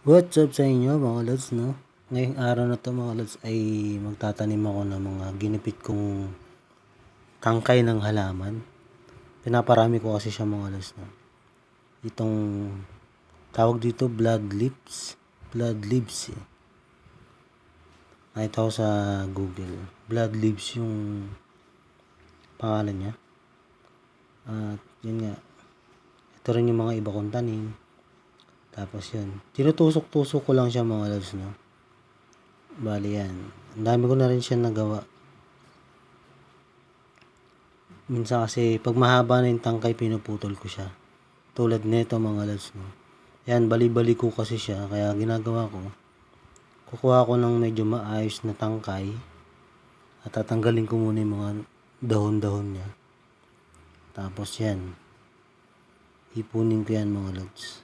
What's up sa inyo mga lods, no? Ngayong araw na to mga lods ay magtatanim ako ng mga ginipit kong tangkay ng halaman. Pinaparami ko kasi siya mga lods, no? Itong tawag dito blood leaves. Blood leaves eh. Nakita ko sa Google. Blood leaves yung pangalan niya. At yun nga. Ito rin yung mga iba kong tanim. Tapos yun. Tinutusok-tusok ko lang siya mga lods, no? Bali yan. Ang dami ko na rin siya nagawa. Minsan kasi pag mahaba na yung tangkay, pinuputol ko siya. Tulad nito mga lods, no? Yan, bali-bali ko kasi siya. Kaya ginagawa ko, kukuha ko ng medyo maayos na tangkay at tatanggalin ko muna yung mga dahon-dahon niya. Tapos yan, ipunin ko yan mga lods.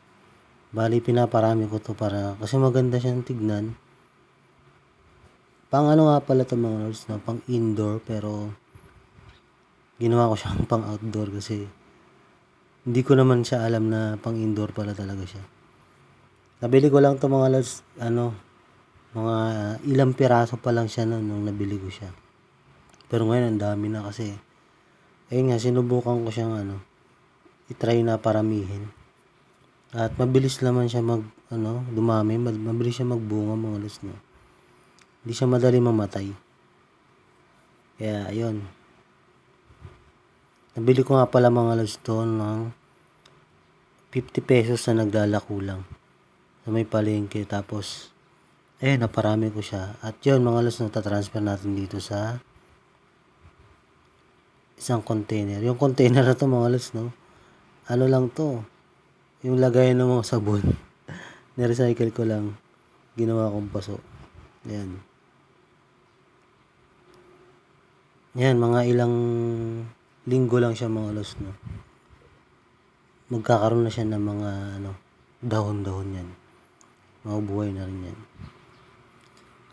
Bali, pinaparami ko to para, kasi maganda siyang tignan. Pang ano nga pala to mga lods, no? Pang indoor, pero ginawa ko siyang pang outdoor kasi hindi ko naman siya alam na pang indoor pala talaga siya. Nabili ko lang to mga lods, mga ilang piraso pa lang siya nung nabili ko siya. Pero ngayon ang dami na kasi. Ayun nga, sinubukan ko siyang itry na paramihin. At mabilis naman siya dumami, mabilis siya magbunga mga lods, no. Hindi siya madali mamatay. Kaya ayun. Nabili ko nga pala mga lods to ng 50 pesos na naglalako lang sa may palengke. Tapos naparami ko siya. At yun mga lods, transfer natin dito sa isang container. Yung container na to mga lods, no, ano lang to, yung lagayan ng mga sabon. Nirecycle ko lang, ginawa kong paso. Yan, mga ilang linggo lang siya mga lods, no. Magkakaroon na siya ng mga dahon-dahon yan. Mabubuhay na rin yan.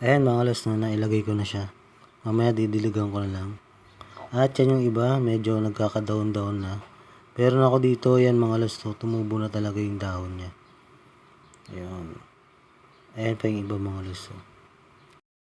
Ayan mga lods, no, nailagay ko na siya. Mamaya didiligan ko na lang. At yan yung iba, medyo nagkakadahon-dahon na. Pero ako dito, yan mga lods, to, tumubo na talaga yung dahon niya. Ayan. Ayan pa yung iba mga lods.